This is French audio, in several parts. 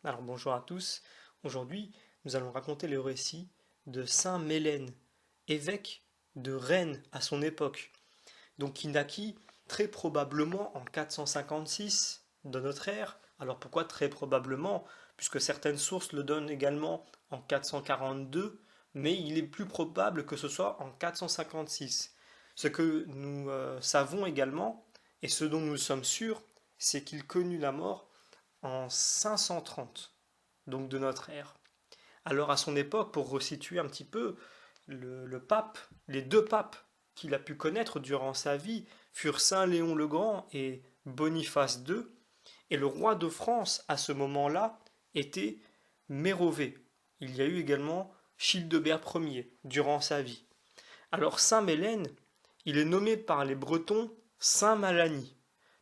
Alors bonjour à tous. Aujourd'hui, nous allons raconter le récit de Saint Mélène, évêque de Rennes à son époque, donc qui naquit très probablement en 456 de notre ère. Alors pourquoi très probablement? Puisque certaines sources le donnent également en 442, mais il est plus probable que ce soit en 456. Ce que nous savons également, et ce dont nous sommes sûrs, c'est qu'il connut la mort en 530, donc de notre ère. Alors à son époque, pour resituer un petit peu, le pape, les deux papes qu'il a pu connaître durant sa vie furent Saint Léon le Grand et Boniface II, et le roi de France à ce moment-là était Mérové. Il y a eu également Childebert Ier durant sa vie. Alors Saint Mélène, il est nommé par les Bretons Saint Malany.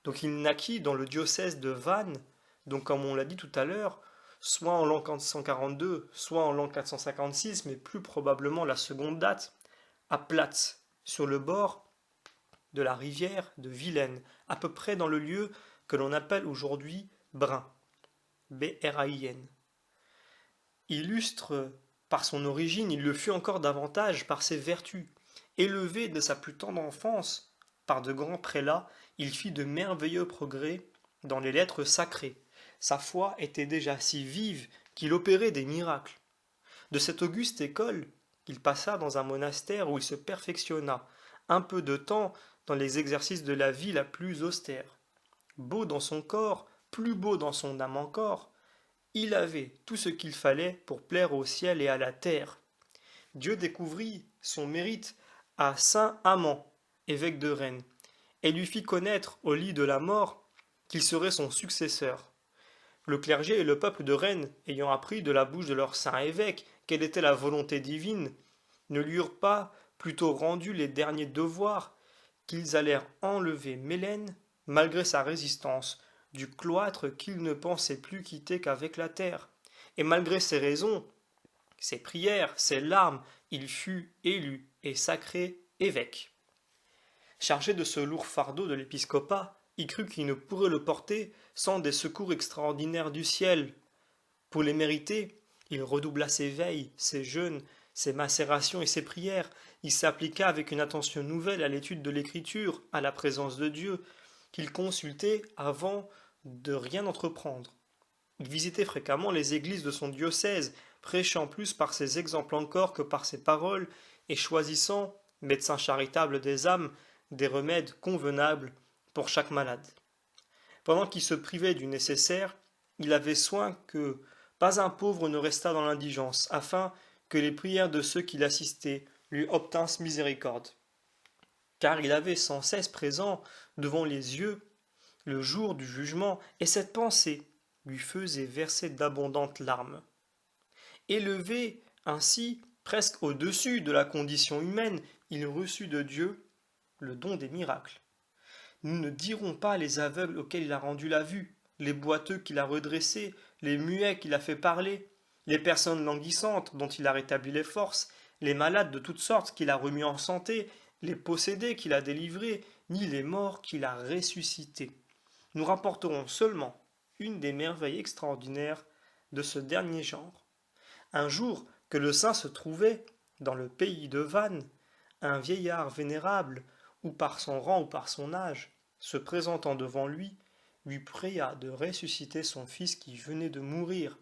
Donc il naquit dans le diocèse de Vannes, donc comme on l'a dit tout à l'heure, soit en l'an 442, soit en l'an 456, mais plus probablement la seconde date, à Platz, sur le bord de la rivière de Vilaine, à peu près dans le lieu que l'on appelle aujourd'hui Brin, B-R-A-I-N. Illustre par son origine, il le fut encore davantage par ses vertus. Élevé de sa plus tendre enfance par de grands prélats, il fit de merveilleux progrès dans les lettres sacrées. Sa foi était déjà si vive qu'il opérait des miracles. De cette auguste école, il passa dans un monastère où il se perfectionna un peu de temps dans les exercices de la vie la plus austère. Beau dans son corps, plus beau dans son âme encore, il avait tout ce qu'il fallait pour plaire au ciel et à la terre. Dieu découvrit son mérite à saint Amand, évêque de Rennes, et lui fit connaître au lit de la mort qu'il serait son successeur. Le clergé et le peuple de Rennes, ayant appris de la bouche de leur saint évêque quelle était la volonté divine, ne lui eurent pas plutôt rendu les derniers devoirs qu'ils allèrent enlever Mélène, malgré sa résistance, du cloître qu'il ne pensait plus quitter qu'avec la terre. Et malgré ses raisons, ses prières, ses larmes, il fut élu et sacré évêque. Chargé de ce lourd fardeau de l'épiscopat, il crut qu'il ne pourrait le porter sans des secours extraordinaires du ciel. Pour les mériter, il redoubla ses veilles, ses jeûnes, ses macérations et ses prières. Il s'appliqua avec une attention nouvelle à l'étude de l'écriture, à la présence de Dieu, qu'il consultait avant de rien entreprendre. Il visitait fréquemment les églises de son diocèse, prêchant plus par ses exemples encore que par ses paroles, et choisissant, médecin charitable des âmes, des remèdes convenables pour chaque malade. Pendant qu'il se privait du nécessaire, il avait soin que pas un pauvre ne restât dans l'indigence, afin que les prières de ceux qui l'assistaient lui obtinssent miséricorde. Car il avait sans cesse présent devant les yeux le jour du jugement, et cette pensée lui faisait verser d'abondantes larmes. Élevé ainsi presque au-dessus de la condition humaine, il reçut de Dieu le don des miracles. Nous ne dirons pas les aveugles auxquels il a rendu la vue, les boiteux qu'il a redressés, les muets qu'il a fait parler, les personnes languissantes dont il a rétabli les forces, les malades de toutes sortes qu'il a remis en santé, les possédés qu'il a délivrés, ni les morts qu'il a ressuscités. Nous rapporterons seulement une des merveilles extraordinaires de ce dernier genre. Un jour que le saint se trouvait dans le pays de Vannes, un vieillard vénérable, ou par son rang ou par son âge, se présentant devant lui, lui pria de ressusciter son fils qui venait de mourir.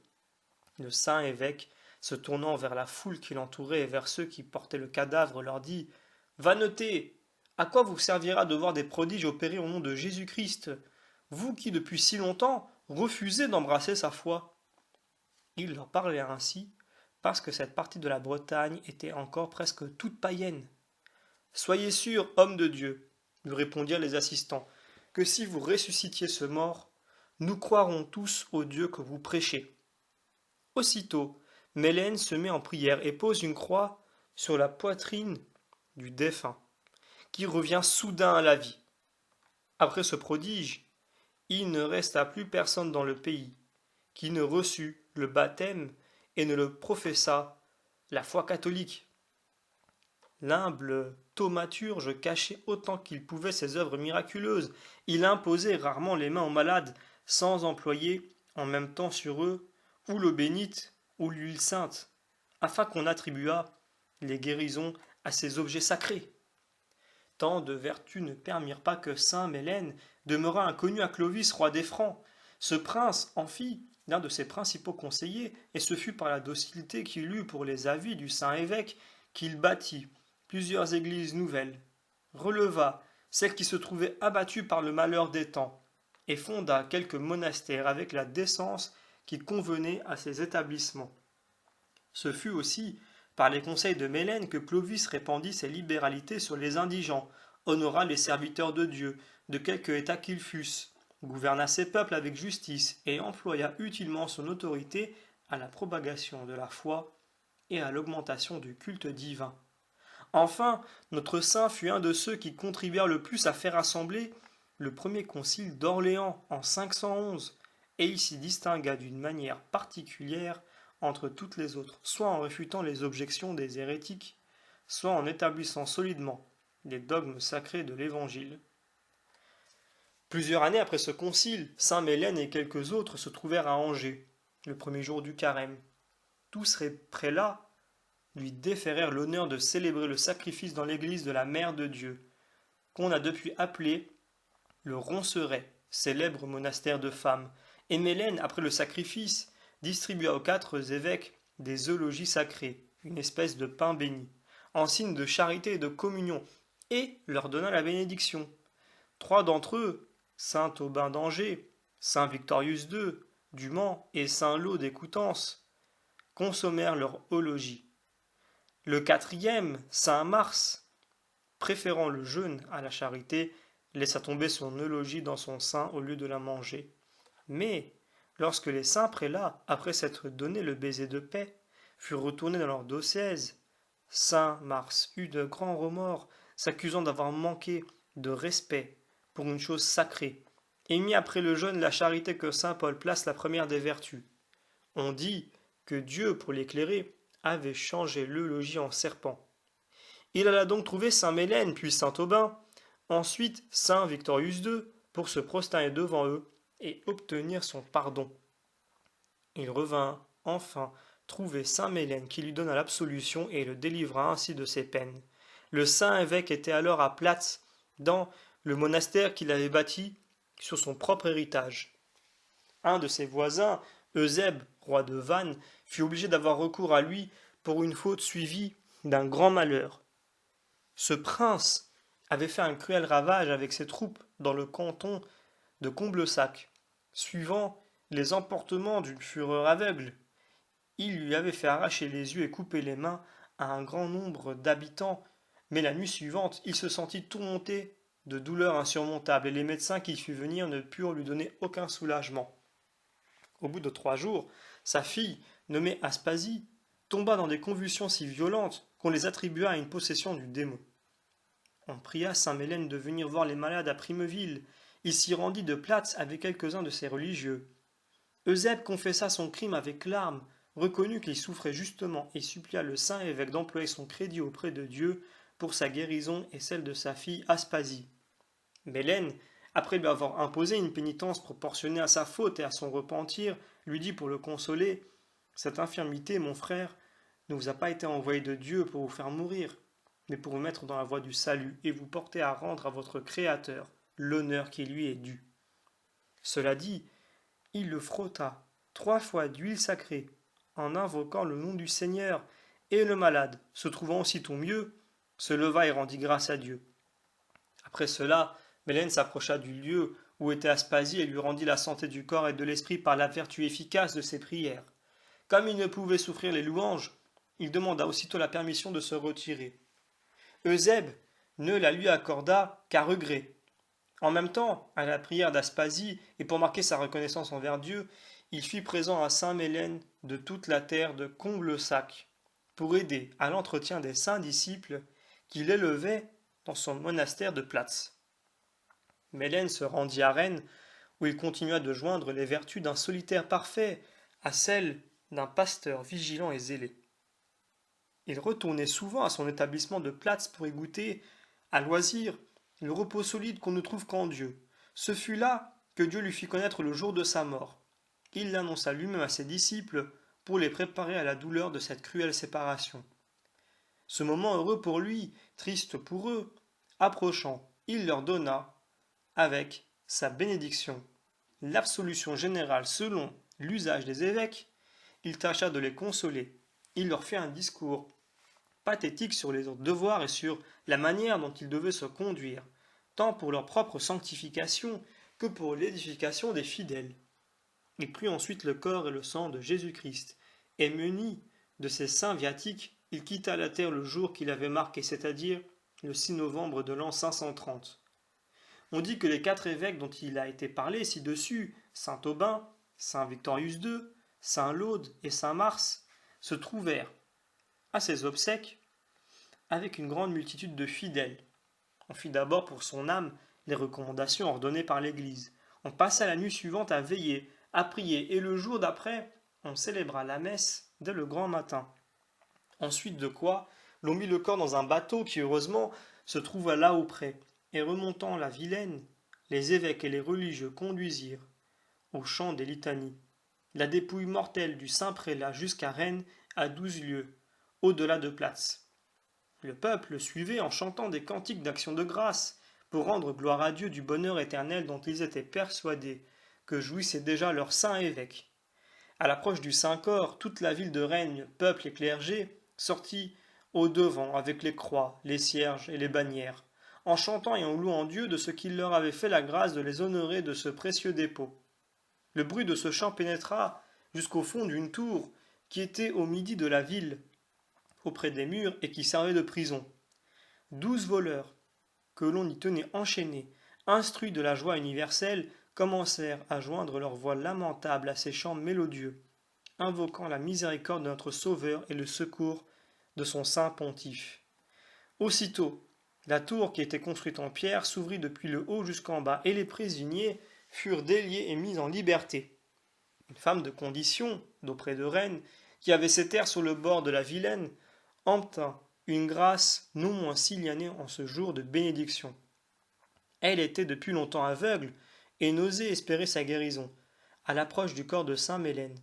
Le saint évêque, se tournant vers la foule qui l'entourait et vers ceux qui portaient le cadavre, leur dit Vanneté, à quoi vous servira de voir des prodiges opérés au nom de Jésus-Christ, vous qui depuis si longtemps refusez d'embrasser sa foi? Il leur parlait ainsi parce que cette partie de la Bretagne était encore presque toute païenne. Soyez sûr, homme de Dieu, lui répondirent les assistants, que si vous ressuscitiez ce mort, nous croirons tous au Dieu que vous prêchez. Aussitôt, Mélène se met en prière et pose une croix sur la poitrine du défunt, qui revient soudain à la vie. Après ce prodige, il ne resta plus personne dans le pays qui ne reçut le baptême et ne le professa la foi catholique. L'humble thaumaturge cachait autant qu'il pouvait ses œuvres miraculeuses. Il imposait rarement les mains aux malades, sans employer en même temps sur eux ou l'eau bénite, ou l'huile sainte, afin qu'on attribuât les guérisons à ces objets sacrés. Tant de vertus ne permirent pas que saint Mélène demeura inconnu à Clovis, roi des Francs. Ce prince en fit l'un de ses principaux conseillers, et ce fut par la docilité qu'il eut pour les avis du saint évêque qu'il bâtit plusieurs églises nouvelles, releva celles qui se trouvaient abattues par le malheur des temps, et fonda quelques monastères avec la décence qui convenait à ces établissements. Ce fut aussi par les conseils de Mélène que Clovis répandit ses libéralités sur les indigents, honora les serviteurs de Dieu, de quelque état qu'ils fussent, gouverna ses peuples avec justice et employa utilement son autorité à la propagation de la foi et à l'augmentation du culte divin. Enfin, notre saint fut un de ceux qui contribuèrent le plus à faire assembler le premier concile d'Orléans en 511, et il s'y distingua d'une manière particulière entre toutes les autres, soit en réfutant les objections des hérétiques, soit en établissant solidement les dogmes sacrés de l'Évangile. Plusieurs années après ce concile, saint Mélène et quelques autres se trouvèrent à Angers, le premier jour du carême. Tous les prélats lui déférèrent l'honneur de célébrer le sacrifice dans l'église de la Mère de Dieu, qu'on a depuis appelé le Ronceret, célèbre monastère de femmes. Et Mélène, après le sacrifice, distribua aux 4 évêques des eulogies sacrées, une espèce de pain béni, en signe de charité et de communion, et leur donna la bénédiction. 3 d'entre eux, saint Aubin d'Angers, saint Victorius II du Mans et saint Lot des Coutances, consommèrent leur eulogie. Le 4e, saint Mars, préférant le jeûne à la charité, laissa tomber son eulogie dans son sein au lieu de la manger. Mais, lorsque les saints prélats, après s'être donné le baiser de paix, furent retournés dans leur diocèse, saint Mars eut de grands remords, s'accusant d'avoir manqué de respect pour une chose sacrée, et mit après le jeûne la charité que saint Paul place la première des vertus. On dit que Dieu, pour l'éclairer, avait changé l'eulogie en serpent. Il alla donc trouver saint Mélène, puis saint Aubin, ensuite saint Victorius II, pour se prosterner devant eux et obtenir son pardon. Il revint enfin trouver saint Mélène qui lui donna l'absolution et le délivra ainsi de ses peines. Le saint évêque était alors à Platz, dans le monastère qu'il avait bâti sur son propre héritage. Un de ses voisins, Eusèbe, roi de Vannes, fut obligé d'avoir recours à lui pour une faute suivie d'un grand malheur. Ce prince avait fait un cruel ravage avec ses troupes dans le canton de Comblesac, suivant les emportements d'une fureur aveugle. Il lui avait fait arracher les yeux et couper les mains à un grand nombre d'habitants, mais la nuit suivante, il se sentit tourmenté de douleurs insurmontables, et les médecins qui fit venir ne purent lui donner aucun soulagement. Au bout de 3 jours, sa fille, nommée Aspasie, tomba dans des convulsions si violentes qu'on les attribua à une possession du démon. On pria saint Mélène de venir voir les malades à Primeville. Il s'y rendit de Platz avec quelques-uns de ses religieux. Eusèbe confessa son crime avec larmes, reconnut qu'il souffrait justement et supplia le saint évêque d'employer son crédit auprès de Dieu pour sa guérison et celle de sa fille Aspasie. Mélène, après lui avoir imposé une pénitence proportionnée à sa faute et à son repentir, lui dit pour le consoler : « Cette infirmité, mon frère, ne vous a pas été envoyée de Dieu pour vous faire mourir, mais pour vous mettre dans la voie du salut et vous porter à rendre à votre Créateur l'honneur qui lui est dû. » Cela dit, il le frotta 3 fois d'huile sacrée, en invoquant le nom du Seigneur, et le malade, se trouvant aussitôt mieux, se leva et rendit grâce à Dieu. Après cela, Mélène s'approcha du lieu où était Aspasie et lui rendit la santé du corps et de l'esprit par la vertu efficace de ses prières. Comme il ne pouvait souffrir les louanges, il demanda aussitôt la permission de se retirer. Eusèbe ne la lui accorda qu'à regret. En même temps, à la prière d'Aspasie, et pour marquer sa reconnaissance envers Dieu, il fit présent à saint Mélène de toute la terre de Comblesac, pour aider à l'entretien des saints disciples qu'il élevait dans son monastère de Platz. Mélène se rendit à Rennes, où il continua de joindre les vertus d'un solitaire parfait à celles d'un pasteur vigilant et zélé. Il retournait souvent à son établissement de Platz pour y goûter, à loisir, le repos solide qu'on ne trouve qu'en Dieu. Ce fut là que Dieu lui fit connaître le jour de sa mort. il l'annonça lui-même à ses disciples pour les préparer à la douleur de cette cruelle séparation. Ce moment heureux pour lui, triste pour eux, approchant, il leur donna, avec sa bénédiction, l'absolution générale selon l'usage des évêques. Il tâcha de les consoler. Il leur fit un discours pathétique sur les devoirs et sur la manière dont ils devaient se conduire, tant pour leur propre sanctification que pour l'édification des fidèles. Il prit ensuite le corps et le sang de Jésus-Christ, et muni de ses saints viatiques, il quitta la terre le jour qu'il avait marqué, c'est-à-dire le 6 novembre de l'an 530. On dit que les 4 évêques dont il a été parlé ci-dessus, saint Aubin, saint Victorius II, saint Laude et saint Mars, se trouvèrent à ses obsèques avec une grande multitude de fidèles. On fit d'abord pour son âme les recommandations ordonnées par l'Église. On passa la nuit suivante à veiller, à prier, et le jour d'après, on célébra la messe dès le grand matin. Ensuite de quoi, l'on mit le corps dans un bateau qui, heureusement, se trouva là auprès, et remontant la Vilaine, les évêques et les religieux conduisirent au chant des litanies la dépouille mortelle du saint prélat jusqu'à Rennes, à 12 lieues, au-delà de Platz. Le peuple suivait en chantant des cantiques d'action de grâce, pour rendre gloire à Dieu du bonheur éternel dont ils étaient persuadés que jouissait déjà leur saint évêque. À l'approche du Saint-Corps, toute la ville de Rennes, peuple et clergé, sortit au devant avec les croix, les cierges et les bannières, en chantant et en louant Dieu de ce qu'il leur avait fait la grâce de les honorer de ce précieux dépôt. Le bruit de ce chant pénétra jusqu'au fond d'une tour qui était au midi de la ville, auprès des murs et qui servait de prison. 12 voleurs, que l'on y tenait enchaînés, instruits de la joie universelle, commencèrent à joindre leur voix lamentable à ces chants mélodieux, invoquant la miséricorde de notre Sauveur et le secours de son saint pontife. Aussitôt, la tour qui était construite en pierre s'ouvrit depuis le haut jusqu'en bas, et les prisonniers furent déliés et mis en liberté. Une femme de condition, d'auprès de Rennes, qui avait ses terres sur le bord de la Vilaine, obtint une grâce non moins silianée en ce jour de bénédiction. Elle était depuis longtemps aveugle et n'osait espérer sa guérison. À l'approche du corps de saint Mélène,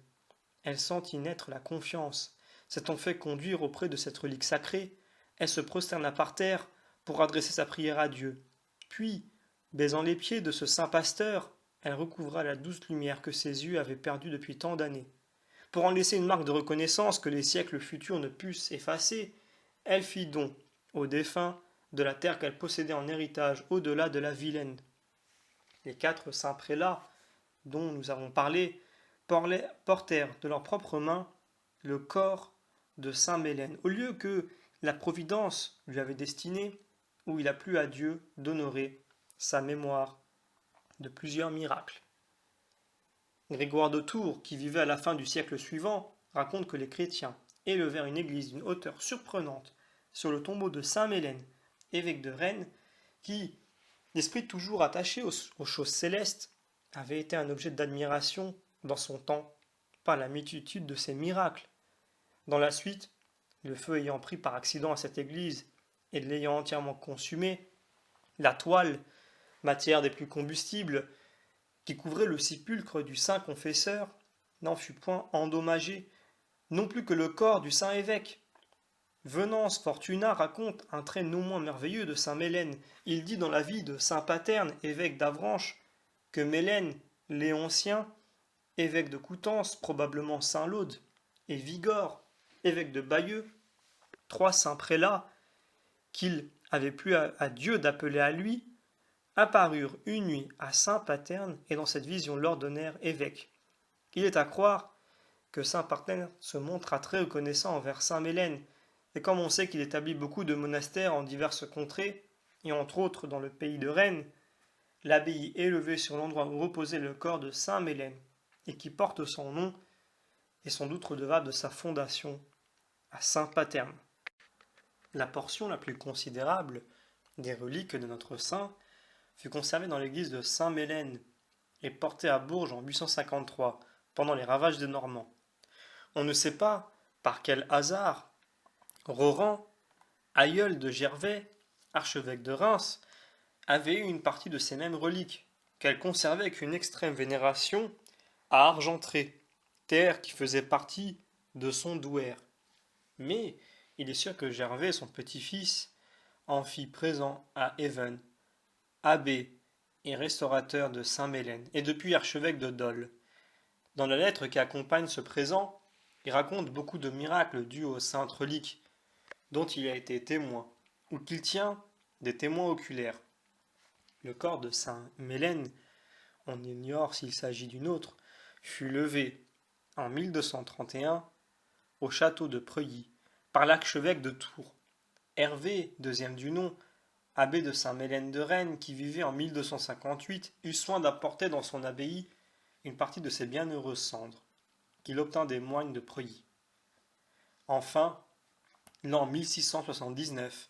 elle sentit naître la confiance. S'étant fait conduire auprès de cette relique sacrée, elle se prosterna par terre pour adresser sa prière à Dieu. Puis, baisant les pieds de ce saint pasteur, elle recouvra la douce lumière que ses yeux avaient perdue depuis tant d'années. Pour en laisser une marque de reconnaissance que les siècles futurs ne pussent effacer, elle fit don aux défunts de la terre qu'elle possédait en héritage au-delà de la Vilaine. Les 4 saints prélats dont nous avons parlé portèrent de leurs propres mains le corps de saint Mélène, au lieu que la Providence lui avait destiné, où il a plu à Dieu d'honorer sa mémoire de plusieurs miracles. Grégoire de Tours, qui vivait à la fin du siècle suivant, raconte que les chrétiens élevèrent une église d'une hauteur surprenante sur le tombeau de saint Mélène, évêque de Rennes, qui, l'esprit toujours attaché aux choses célestes, avait été un objet d'admiration dans son temps par la multitude de ses miracles. Dans la suite, le feu ayant pris par accident à cette église et l'ayant entièrement consumée, la toile, matière des plus combustibles, qui couvrait le sépulcre du saint confesseur, n'en fut point endommagée, non plus que le corps du saint évêque. Venance Fortuna raconte un trait non moins merveilleux de saint Mélène. Il dit dans la vie de saint Paterne, évêque d'Avranches, que Mélène, Léontien, évêque de Coutances, probablement saint Laude, et Vigor, évêque de Bayeux, 3 saints prélats, qu'il avait plu à Dieu d'appeler à lui, apparurent une nuit à saint Paterne et dans cette vision l'ordonnèrent évêque. Il est à croire que saint Paterne se montra très reconnaissant envers saint Mélène, et comme on sait qu'il établit beaucoup de monastères en diverses contrées, et entre autres dans le pays de Rennes, l'abbaye élevée sur l'endroit où reposait le corps de saint Mélène, et qui porte son nom, est sans doute redevable de sa fondation à saint Paterne. La portion la plus considérable des reliques de notre saint fut conservée dans l'église de Saint-Mélène et portée à Bourges en 853, pendant les ravages des Normands. On ne sait pas par quel hasard Roran, aïeul de Gervais, archevêque de Reims, avait eu une partie de ces mêmes reliques, qu'elle conservait avec une extrême vénération à Argentré, terre qui faisait partie de son douaire. Mais il est sûr que Gervais, son petit-fils, en fit présent à Even, abbé et restaurateur de Saint-Mélène, et depuis archevêque de Dole. Dans la lettre qui accompagne ce présent, il raconte beaucoup de miracles dus aux saintes reliques dont il a été témoin, ou qu'il tient des témoins oculaires. Le corps de saint Mélène, on ignore s'il s'agit d'une autre, fut levé en 1231 au château de Preuilly par l'archevêque de Tours. Hervé, deuxième du nom, abbé de Saint-Mélène de Rennes, qui vivait en 1258, eut soin d'apporter dans son abbaye une partie de ses bienheureuses cendres, qu'il obtint des moines de Preuilly. Enfin, l'an 1679,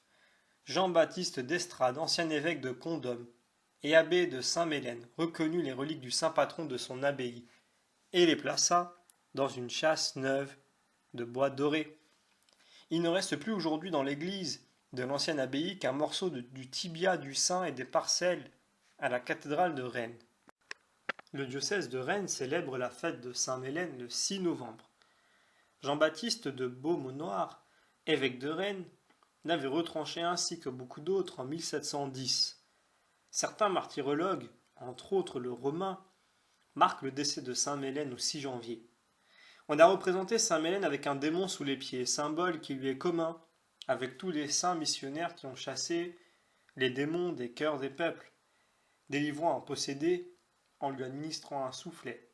Jean-Baptiste d'Estrades, ancien évêque de Condom et abbé de Saint-Mélène, reconnut les reliques du saint patron de son abbaye et les plaça dans une châsse neuve de bois doré. Il ne reste plus aujourd'hui dans l'église de l'ancienne abbaye qu'un morceau du tibia du saint et des parcelles à la cathédrale de Rennes. Le diocèse de Rennes célèbre la fête de Saint-Mélène le 6 novembre. Jean-Baptiste de Beaumanoir, évêque de Rennes, l'avait retranché ainsi que beaucoup d'autres en 1710. Certains martyrologues, entre autres le romain, marquent le décès de Saint-Mélène au 6 janvier. On a représenté Saint-Mélène avec un démon sous les pieds, symbole qui lui est commun avec tous les saints missionnaires qui ont chassé les démons des cœurs des peuples, délivrant un possédé en lui administrant un soufflet.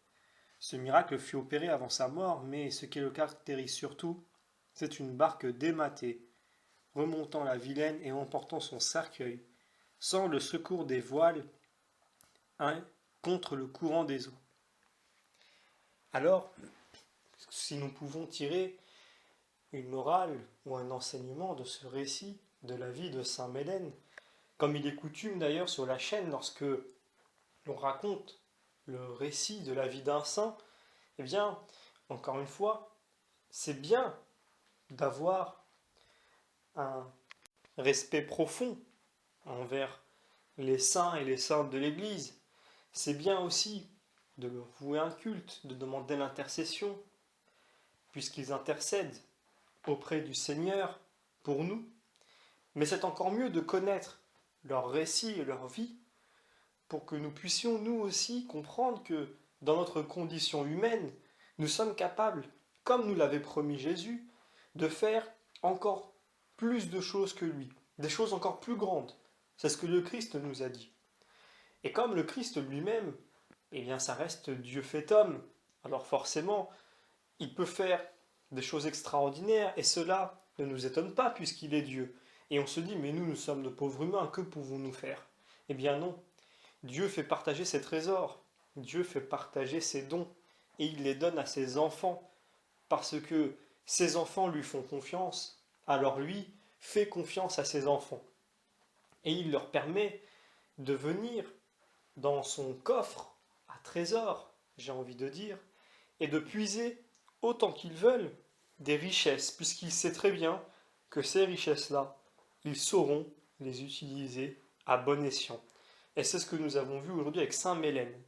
Ce miracle fut opéré avant sa mort, mais ce qui le caractérise surtout, c'est une barque dématée, remontant la Vilaine et emportant son cercueil, sans le secours des voiles, contre le courant des eaux. Alors, si nous pouvons tirer une morale ou un enseignement de ce récit de la vie de Saint Mélène, comme il est coutume d'ailleurs sur la chaîne lorsque l'on raconte le récit de la vie d'un saint, eh bien, encore une fois, c'est bien d'avoir un respect profond envers les saints et les saintes de l'Église. C'est bien aussi de leur vouer un culte, de demander l'intercession, puisqu'ils intercèdent auprès du Seigneur pour nous. Mais c'est encore mieux de connaître leur récit et leur vie pour que nous puissions nous aussi comprendre que dans notre condition humaine, nous sommes capables, comme nous l'avait promis Jésus, de faire encore plus de choses que lui, des choses encore plus grandes. C'est ce que le Christ nous a dit. Et comme le Christ lui-même, eh bien ça reste Dieu fait homme, alors forcément, il peut faire des choses extraordinaires, et cela ne nous étonne pas puisqu'il est Dieu. Et on se dit, mais nous sommes de pauvres humains, que pouvons-nous faire? Eh bien non, Dieu fait partager ses trésors, Dieu fait partager ses dons, et il les donne à ses enfants, parce que ses enfants lui font confiance, alors lui fait confiance à ses enfants. Et il leur permet de venir dans son coffre à trésors, j'ai envie de dire, et de puiser autant qu'ils veulent des richesses, puisqu'il sait très bien que ces richesses-là, ils sauront les utiliser à bon escient. Et c'est ce que nous avons vu aujourd'hui avec Saint Mélène.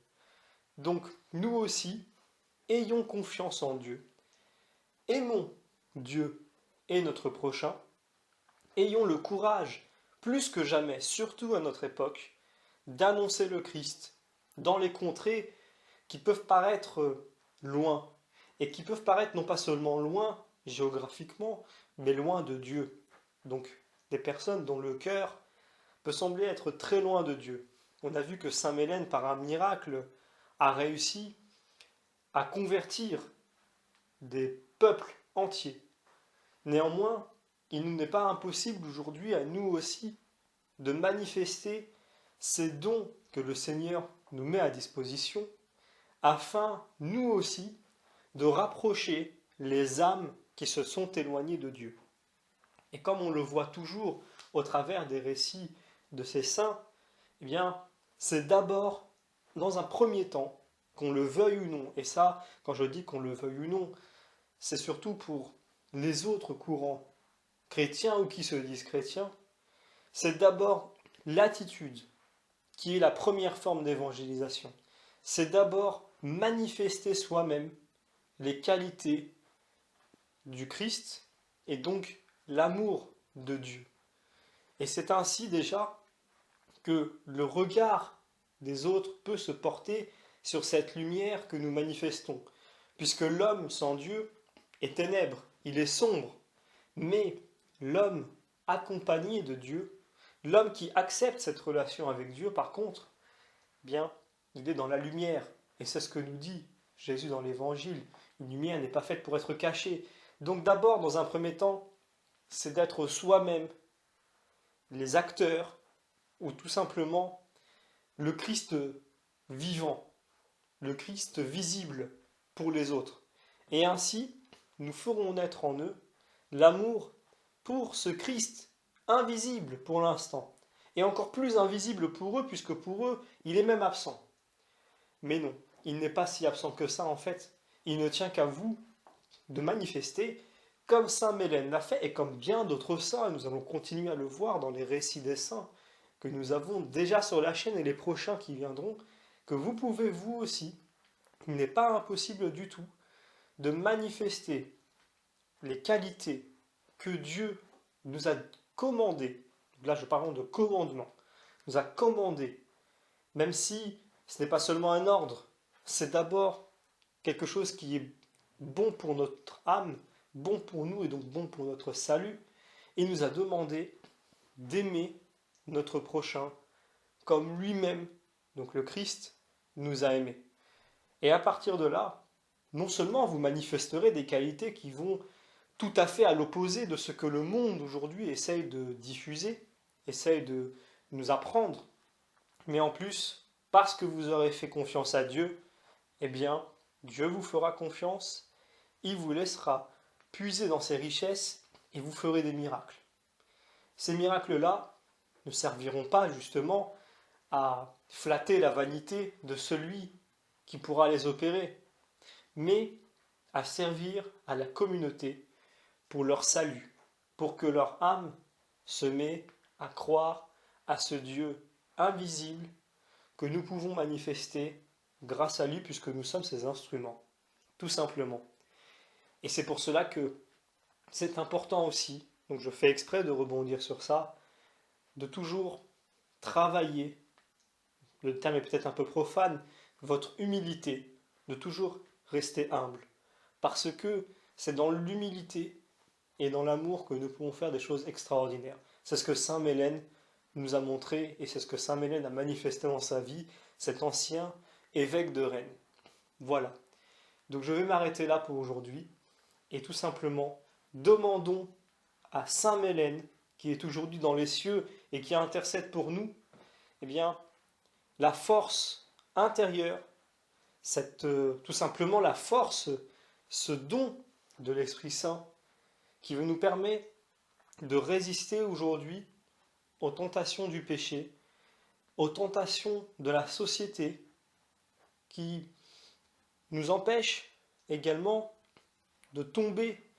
Donc, nous aussi, ayons confiance en Dieu. Aimons Dieu et notre prochain. Ayons le courage, plus que jamais, surtout à notre époque, d'annoncer le Christ dans les contrées qui peuvent paraître loin, et qui peuvent paraître non pas seulement loin géographiquement, mais loin de Dieu. Donc, des personnes dont le cœur peut sembler être très loin de Dieu. On a vu que Saint Mélène, par un miracle, a réussi à convertir des peuples entiers. Néanmoins, il nous n'est pas impossible aujourd'hui à nous aussi de manifester ces dons que le Seigneur nous met à disposition, afin, nous aussi, de rapprocher les âmes qui se sont éloignées de Dieu. Et comme on le voit toujours au travers des récits de ces saints, eh bien, c'est d'abord, dans un premier temps, qu'on le veuille ou non. Et ça, quand je dis qu'on le veuille ou non, c'est surtout pour les autres courants, chrétiens ou qui se disent chrétiens, c'est d'abord l'attitude qui est la première forme d'évangélisation. C'est d'abord manifester soi-même les qualités du Christ et donc l'amour de Dieu. Et c'est ainsi déjà que le regard des autres peut se porter sur cette lumière que nous manifestons, puisque l'homme sans Dieu est ténèbre, il est sombre, mais l'homme accompagné de Dieu, l'homme qui accepte cette relation avec Dieu, par contre, bien, il est dans la lumière, et c'est ce que nous dit Jésus dans l'Évangile, une lumière n'est pas faite pour être cachée. Donc d'abord, dans un premier temps, c'est d'être soi-même les acteurs, ou tout simplement le Christ vivant, le Christ visible pour les autres. Et ainsi, nous ferons naître en eux l'amour pour ce Christ invisible pour l'instant, et encore plus invisible pour eux, puisque pour eux, il est même absent. Mais non, il n'est pas si absent que ça en fait. Il ne tient qu'à vous de manifester, comme saint Mélène l'a fait, et comme bien d'autres saints, et nous allons continuer à le voir dans les récits des saints que nous avons déjà sur la chaîne et les prochains qui viendront, que vous pouvez vous aussi, il n'est pas impossible du tout, de manifester les qualités que Dieu nous a commandées. Là je parle de commandement, nous a commandé, même si ce n'est pas seulement un ordre, c'est d'abord quelque chose qui est bon pour notre âme, bon pour nous et donc bon pour notre salut. Il nous a demandé d'aimer notre prochain comme lui-même, donc le Christ, nous a aimés. Et à partir de là, non seulement vous manifesterez des qualités qui vont tout à fait à l'opposé de ce que le monde aujourd'hui essaye de diffuser, essaye de nous apprendre, mais en plus, parce que vous aurez fait confiance à Dieu, eh bien, Dieu vous fera confiance, il vous laissera puiser dans ses richesses et vous ferez des miracles. Ces miracles-là ne serviront pas justement à flatter la vanité de celui qui pourra les opérer, mais à servir à la communauté pour leur salut, pour que leur âme se met à croire à ce Dieu invisible que nous pouvons manifester grâce à lui puisque nous sommes ses instruments, tout simplement. Et c'est pour cela que c'est important aussi, donc je fais exprès de rebondir sur ça, de toujours travailler, le terme est peut-être un peu profane, votre humilité, de toujours rester humble. Parce que c'est dans l'humilité et dans l'amour que nous pouvons faire des choses extraordinaires. C'est ce que saint Mélène nous a montré et c'est ce que saint Mélène a manifesté dans sa vie, cet ancien évêque de Rennes. Voilà. Donc je vais m'arrêter là pour aujourd'hui et tout simplement demandons à saint Mélène, qui est aujourd'hui dans les cieux et qui intercède pour nous, eh bien, la force intérieure, tout simplement la force, ce don de l'Esprit Saint qui nous permet de résister aujourd'hui aux tentations du péché, aux tentations de la société, qui nous empêchent également de tomber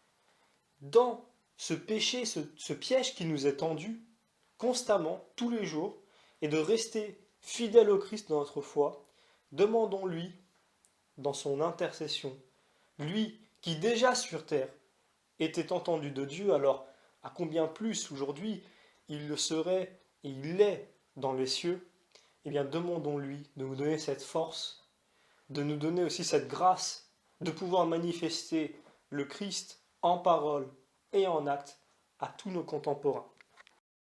dans ce péché, ce piège qui nous est tendu constamment, tous les jours, et de rester fidèle au Christ dans notre foi. Demandons-lui, dans son intercession, lui qui déjà sur terre était entendu de Dieu, alors à combien plus aujourd'hui il le serait et il l'est dans les cieux, eh bien demandons-lui de nous donner cette force, de nous donner aussi cette grâce, de pouvoir manifester le Christ en parole et en acte à tous nos contemporains.